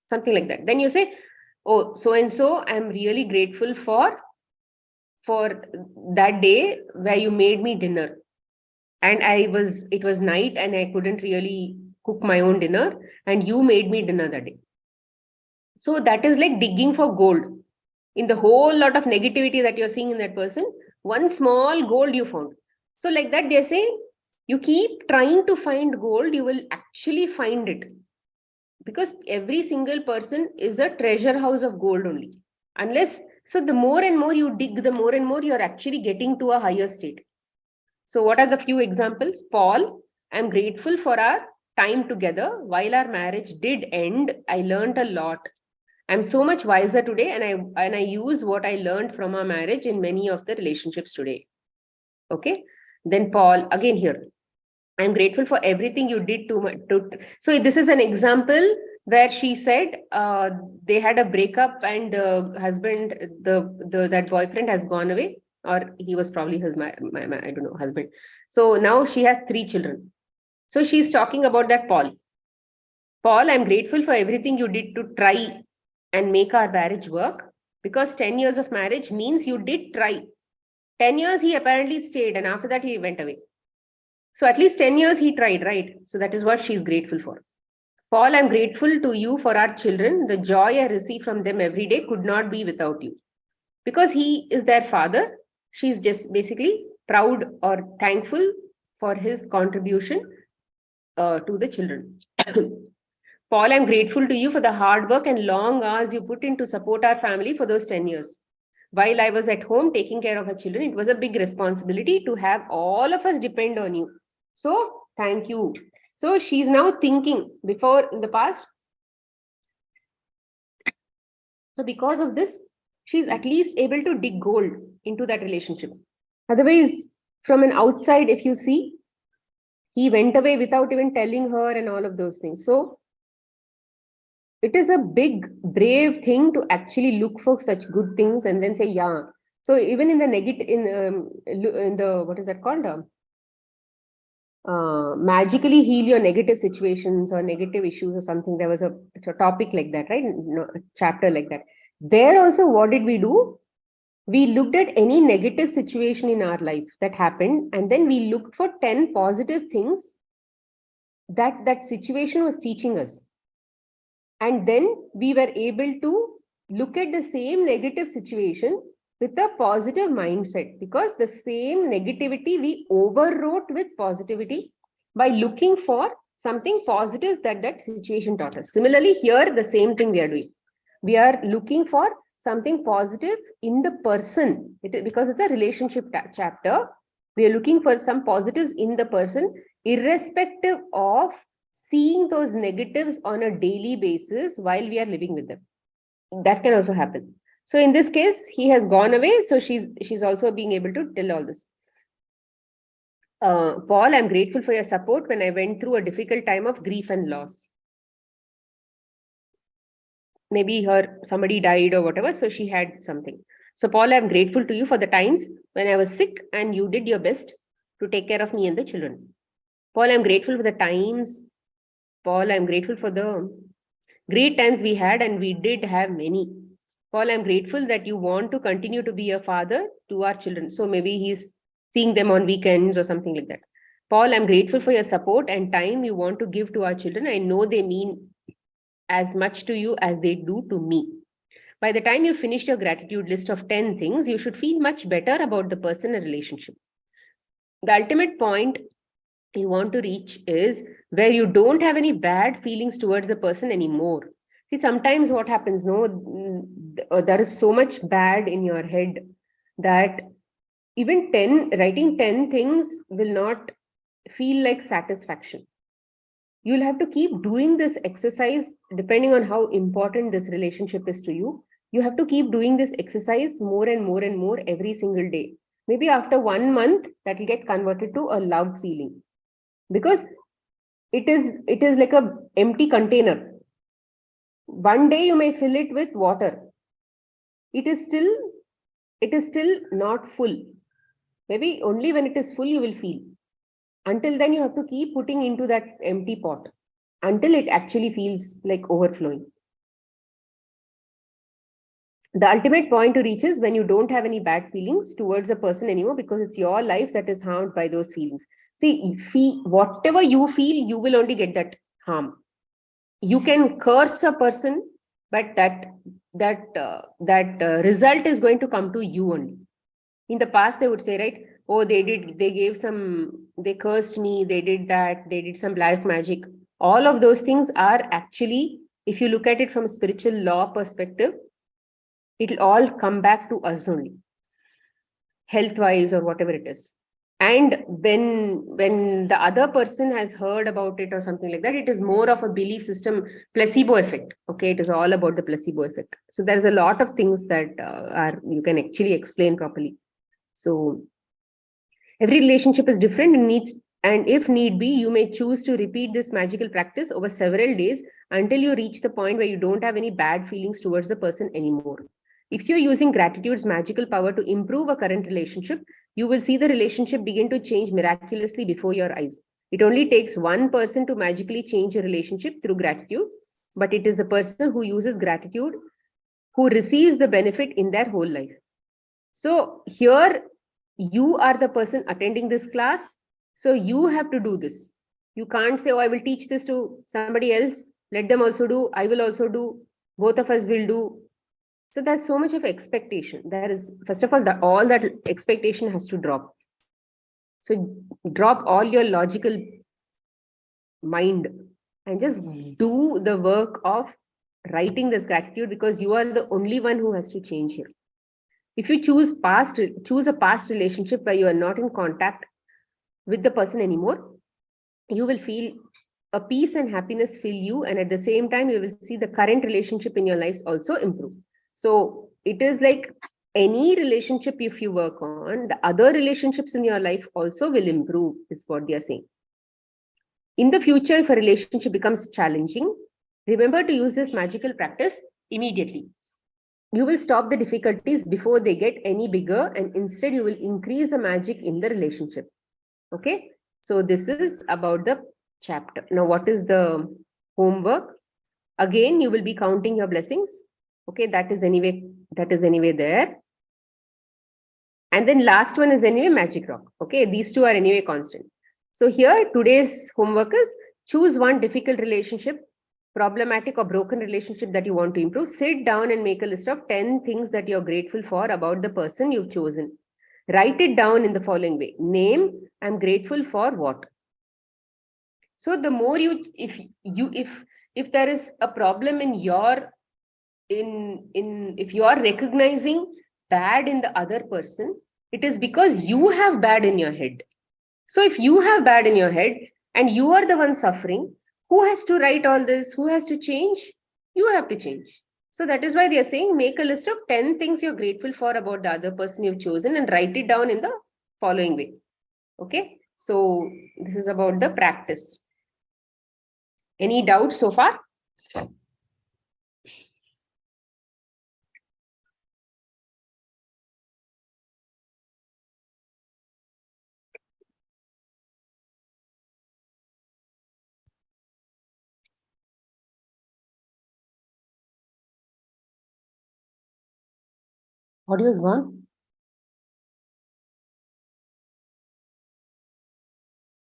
something like that. Then you say, oh, so and so, I'm really grateful for that day where you made me dinner. And it was night and I couldn't really cook my own dinner, and you made me dinner that day. So that is like digging for gold. In the whole lot of negativity that you're seeing in that person, one small gold you found. So like that, they're saying, you keep trying to find gold, you will actually find it. Because every single person is a treasure house of gold only. So the more and more you dig, the more and more you're actually getting to a higher state. So what are the few examples? Paul, I'm grateful for our time together. While our marriage did end, I learned a lot. I'm so much wiser today, and I use what I learned from our marriage in many of the relationships today. Okay. Then Paul, again here, I'm grateful for everything you did so this is an example where she said they had a breakup and the husband, that boyfriend has gone away, or he was probably his I don't know, husband. So now she has 3 children. So she's talking about that Paul. Paul, I'm grateful for everything you did to try and make our marriage work, because 10 years of marriage means you did try. 10 years he apparently stayed, and after that he went away. So at least 10 years he tried, right? So that is what she's grateful for. Paul, I'm grateful to you for our children. The joy I receive from them every day could not be without you. Because he is their father, she's just basically proud or thankful for his contribution to the children. Paul, I'm grateful to you for the hard work and long hours you put in to support our family for those 10 years. While I was at home taking care of our children, it was a big responsibility to have all of us depend on you. So, thank you. So, she's now thinking before in the past. So, because of this, she's at least able to dig gold into that relationship. Otherwise, from an outside, if you see, he went away without even telling her and all of those things. So, it is a big, brave thing to actually look for such good things and then say, yeah. So even in the negative, in the what is that called? Magically heal your negative situations or negative issues or something. There was a topic like that, right? No, a chapter like that. There also, what did we do? We looked at any negative situation in our life that happened, and then we looked for 10 positive things that that situation was teaching us. And then we were able to look at the same negative situation with a positive mindset, because the same negativity we overwrote with positivity by looking for something positive that that situation taught us. Similarly, here the same thing we are doing. We are looking for something positive in the person, because it's a relationship chapter. We are looking for some positives in the person, irrespective of seeing those negatives on a daily basis while we are living with them. That can also happen. So in this case, he has gone away. So she's also being able to tell all this. Paul, I'm grateful for your support when I went through a difficult time of grief and loss. Maybe somebody died or whatever, so she had something. So Paul, I'm grateful to you for the times when I was sick and you did your best to take care of me and the children. Paul, I'm grateful for the times. Paul, I'm grateful for the great times we had, and we did have many. Paul, I'm grateful that you want to continue to be a father to our children. So maybe he's seeing them on weekends or something like that. Paul, I'm grateful for your support and time you want to give to our children. I know they mean as much to you as they do to me. By the time you finish your gratitude list of 10 things, you should feel much better about the person and relationship. The ultimate point you want to reach is where you don't have any bad feelings towards the person anymore. See, sometimes what happens, there is so much bad in your head that even writing 10 things will not feel like satisfaction. You'll have to keep doing this exercise depending on how important this relationship is to you. You have to keep doing this exercise more and more and more every single day. Maybe after 1 month, that will get converted to a love feeling, because it is like a empty container. One day you may fill it with water. It is still not full. Maybe only when it is full you will feel. Until then, you have to keep putting into that empty pot until it actually feels like overflowing. The ultimate point to reach is when you don't have any bad feelings towards a person anymore, because it's your life that is harmed by those feelings. See, whatever you feel, you will only get that harm. You can curse a person, but that result is going to come to you only. In the past, they would say, right, oh, they cursed me, they did that, they did some black magic. All of those things are actually, if you look at it from a spiritual law perspective, it'll all come back to us only, health-wise or whatever it is. And when the other person has heard about it or something like that, it is more of a belief system, placebo effect. Okay, it is all about the placebo effect. So there's a lot of things that you can actually explain properly. So every relationship is different and if need be, you may choose to repeat this magical practice over several days until you reach the point where you don't have any bad feelings towards the person anymore. If you're using gratitude's magical power to improve a current relationship, you will see the relationship begin to change miraculously before your eyes. It only takes one person to magically change a relationship through gratitude, but it is the person who uses gratitude who receives the benefit in their whole life. So here, you are the person attending this class, so you have to do this. You can't say, oh, I will teach this to somebody else Let them also do. I will also do. Both of us will do. So there's so much of expectation. There is, first of all, all that expectation has to drop. So drop all your logical mind and just do the work of writing this gratitude, because you are the only one who has to change here. If you choose a past relationship where you are not in contact with the person anymore, you will feel a peace and happiness fill you, and at the same time you will see the current relationship in your lives also improve. So it is like any relationship, if you work on, the other relationships in your life also will improve, is what they are saying. In the future, if a relationship becomes challenging, remember to use this magical practice immediately. You will stop the difficulties before they get any bigger, and instead you will increase the magic in the relationship. Okay, so this is about the chapter. Now, what is the homework? Again, you will be counting your blessings. Okay, that is anyway there. And then last one is anyway magic rock. Okay, these two are anyway constant. So here today's homework is choose one difficult relationship, problematic or broken relationship that you want to improve. Sit down and make a list of 10 things that you're grateful for about the person you've chosen. Write it down in the following way. Name, I'm grateful for what. So the more if there is a problem in your if you are recognizing bad in the other person, it is because you have bad in your head. So if you have bad in your head and you are the one suffering, who has to write all this? Who has to change? You have to change. So that is why they are saying make a list of 10 things you're grateful for about the other person you've chosen and write it down in the following way. Okay, so this is about the practice. Any doubts so far? Audio is gone.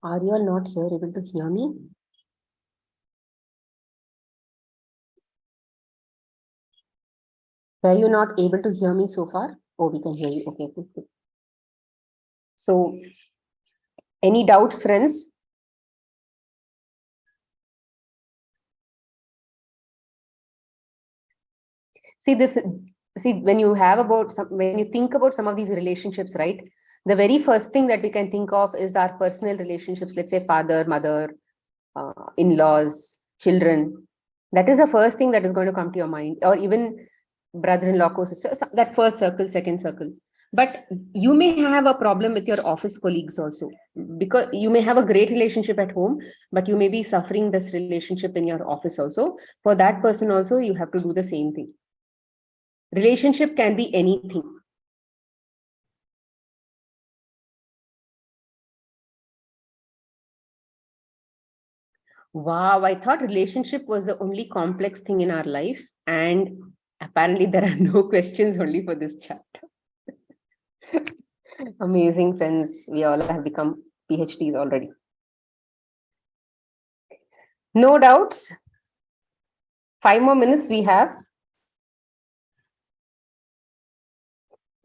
Are you all not here able to hear me? Were you not able to hear me so far? Oh, we can hear you. Okay, good, good. So, any doubts, friends? See this. See, when you think about some of these relationships, right? The very first thing that we can think of is our personal relationships. Let's say father, mother, in-laws, children. That is the first thing that is going to come to your mind, or even brother-in-law, co-sister. That first circle, second circle. But you may have a problem with your office colleagues also, because you may have a great relationship at home, but you may be suffering this relationship in your office also. For that person also, you have to do the same thing. Relationship can be anything. Wow, I thought relationship was the only complex thing in our life, and apparently there are no questions only for this chapter. Amazing, friends. We all have become PhDs already. No doubts. 5 more minutes we have.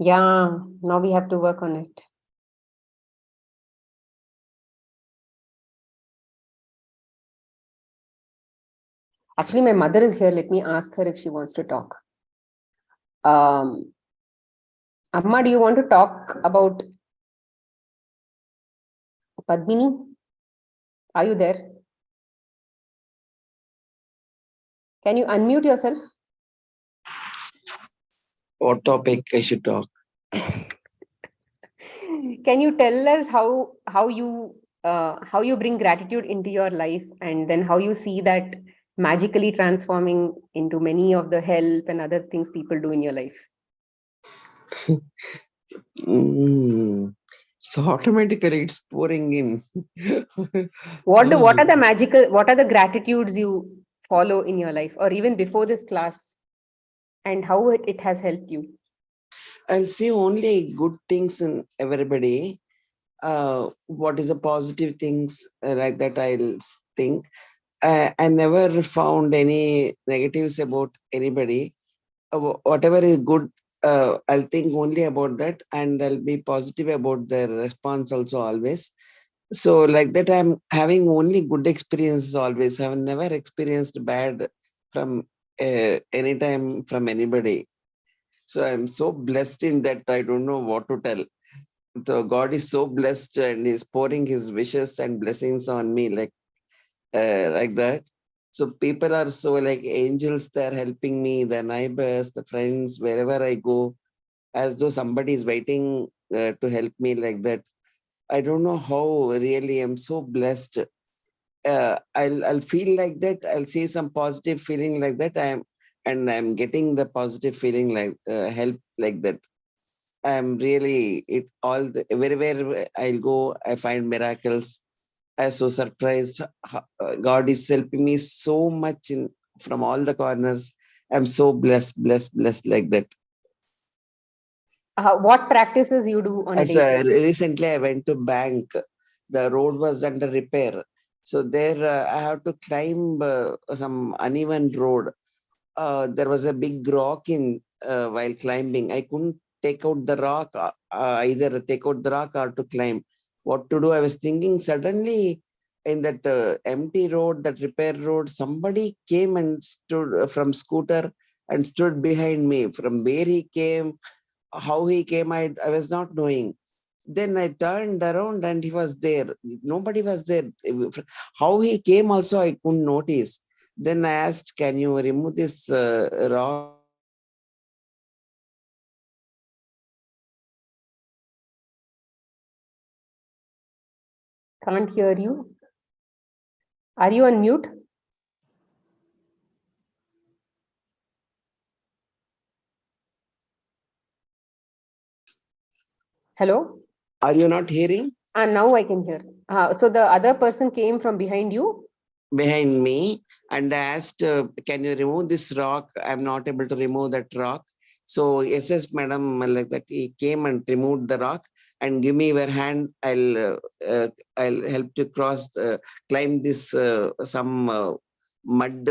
Yeah, now we have to work on it. Actually, my mother is here. Let me ask her if she wants to talk. Amma, do you want to talk about Padmini? Are you there? Can you unmute yourself? What topic I should talk? Can you tell us how you bring gratitude into your life, and then how you see that magically transforming into many of the help and other things people do in your life? So automatically it's pouring in. What are the gratitudes you follow in your life, or even before this class, and how it has helped you? I'll see only good things in everybody. What is the positive things like that I'll think. I never found any negatives about anybody. Whatever is good, I'll think only about that, and I'll be positive about the response also always. So like that, I'm having only good experiences always. I've never experienced bad from any time from anybody. So I'm so blessed in that I don't know what to tell. So God is so blessed and is pouring his wishes and blessings on me like that. So people are so like angels, they're helping me, the neighbors, the friends, wherever I go, as though somebody is waiting to help me like that. I don't know how really I'm so blessed. I'll feel like that. I'll see some positive feeling like that. I'm getting the positive feeling like help like that. I'm really it all wherever I'll go, I find miracles. I'm so surprised. God is helping me so much in from all the corners. I'm so blessed, blessed, blessed like that. What practices you do on a As daily? recently, I went to bank. The road was under repair, so there I have to climb some uneven road. There was a big rock in while climbing. I couldn't take out the rock, either take out the rock or to climb. What to do? I was thinking suddenly in that empty road, that repair road, somebody came and stood from scooter and stood behind me. From where he came, how he came, I was not knowing. Then I turned around and he was there. Nobody was there. How he came also, I couldn't notice. Then I asked, can you remove this rock? Can't hear you. Are you on mute? Hello? Are you not hearing? And now I can hear. So the other person came from behind you. Behind me, and I asked, can you remove this rock? I'm not able to remove that rock. So, yes, madam, like that. He came and removed the rock and give me your hand. I'll help to climb this, some mud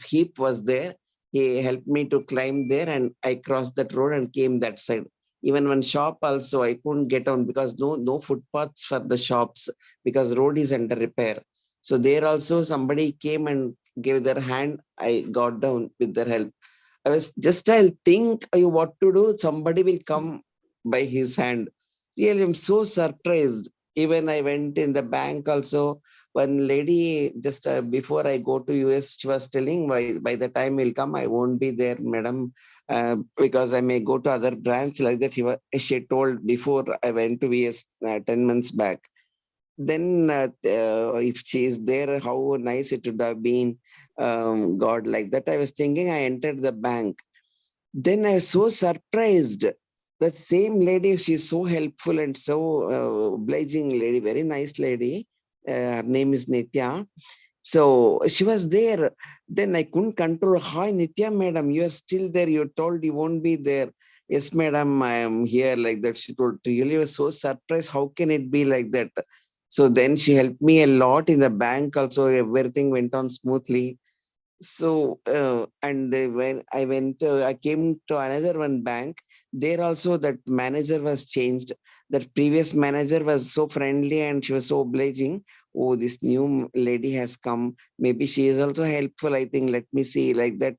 heap was there. He helped me to climb there and I crossed that road and came that side. Even one shop also, I couldn't get on because no footpaths for the shops because road is under repair. So there also somebody came and gave their hand. I got down with their help. I'll think what to do. Somebody will come by his hand. Really, I'm so surprised. Even I went in the bank also. One lady just before I go to US, she was telling by the time will come, I won't be there, madam, because I may go to other branch like that. She told before I went to US 10 months back. Then if she is there, how nice it would have been. God, like that I was thinking. I entered the bank. Then I was so surprised. That same lady, she's so helpful and so obliging lady, very nice lady. Her name is Nitya. So she was there. Then I couldn't control. Hi, Nitya, madam, you are still there. You told you won't be there. Yes, madam, I am here. Like that, she told. Really was so surprised. How can it be like that? So then she helped me a lot in the bank. Also, everything went on smoothly. So and when I came to another one bank. There also that manager was changed. That previous manager was so friendly and she was so obliging. Oh, this new lady has come. Maybe she is also helpful. I think. Let me see. Like that,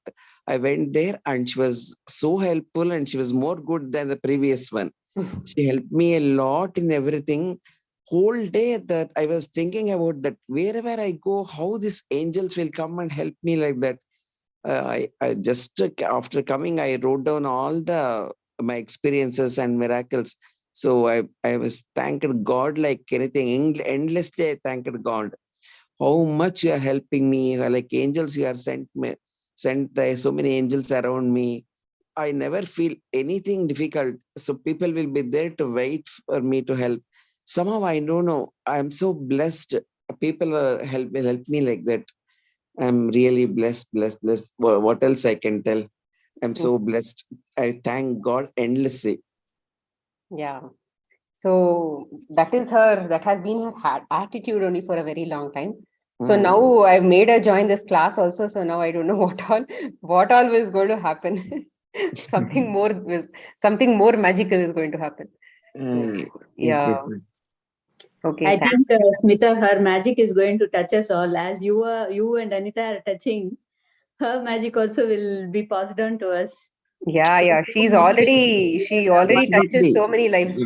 I went there and she was so helpful and she was more good than the previous one. She helped me a lot in everything. Whole day that I was thinking about that wherever I go, how these angels will come and help me like that. I just after coming, I wrote down all the my experiences and miracles. So I was thanked God like anything. Endlessly, I thanked God. How much you are helping me, like angels you are sent so many angels around me. I never feel anything difficult. So people will be there to wait for me to help. Somehow I don't know. I'm so blessed. People will help me like that. I'm really blessed, blessed, blessed. What else I can tell? I'm so blessed. I thank God endlessly. Yeah. So that has been her attitude only for a very long time. So now I've made her join this class also. So now I don't know what all is going to happen. something more magical is going to happen. Yes, Yeah. yes, yes. Okay. I thanks. think Smita, her magic is going to touch us all. As you and Anita are touching, her magic also will be passed on to us. Yeah. She already touches Absolutely. so many lives.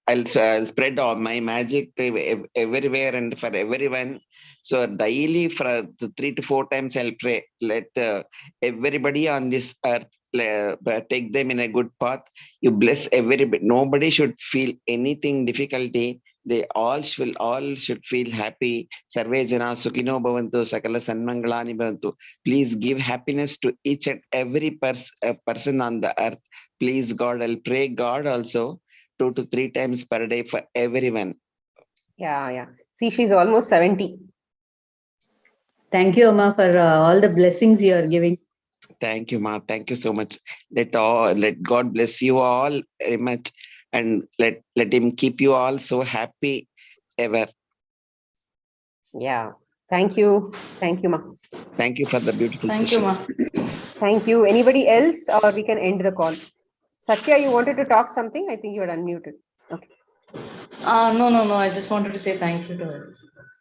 I'll spread all my magic everywhere and for everyone. So daily for 3 to 4 times I'll pray. Let everybody on this earth take them in a good path. You bless everybody. Nobody should feel anything difficulty. They all should feel happy. Sarve jana sukhino bhavantu sakala sanmangalani bhavantu. Please give happiness to each and every person on the earth. Please God, I'll pray God also 2 to 3 times per day for everyone. Yeah. See, she's almost 70. Thank you, Amma, for all the blessings you are giving. Thank you, Ma. Thank you so much. Let God bless you all very much, and let Him keep you all so happy ever. Yeah. Thank you, Ma. Thank you for the beautiful Thank you, session. Ma. Thank you. Anybody else, or we can end the call? Satya, you wanted to talk something? I think you are unmuted. Okay. No. I just wanted to say thank you to her.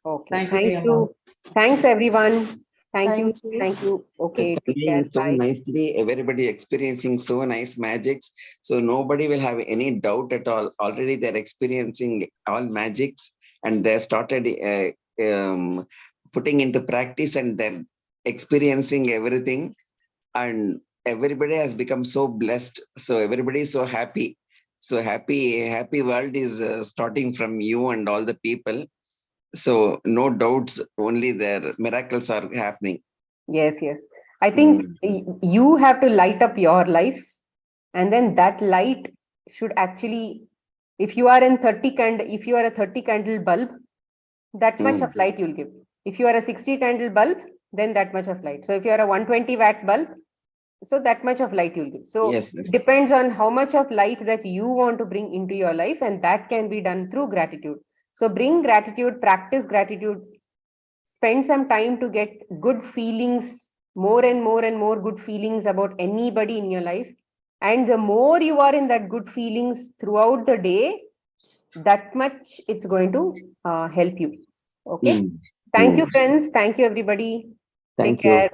Okay. Thank you to Thank your you. mom. Thanks, everyone. Thank you. Thank you. Thank you. Okay. Take care. Explaining so Bye. nicely, everybody experiencing so nice magics. So nobody will have any doubt at all. Already they're experiencing all magics, and they started putting into practice, and they're experiencing everything. And everybody has become so blessed. So everybody is so happy. So happy world is starting from you and all the people. So no doubts, only their miracles are happening. Yes. I think you have to light up your life, and then that light should actually, if you are if you are a 30 candle bulb, that much of light you'll give. If you are a 60 candle bulb, then that much of light. So if you are a 120-watt bulb, so that much of light you'll give. So Yes. it depends on how much of light that you want to bring into your life, and that can be done through gratitude. So bring gratitude, practice gratitude, spend some time to get good feelings, more and more good feelings about anybody in your life. And the more you are in that good feelings throughout the day, that much it's going to help you. Okay. Thank you, friends. Thank you, everybody. Thank Take you. care.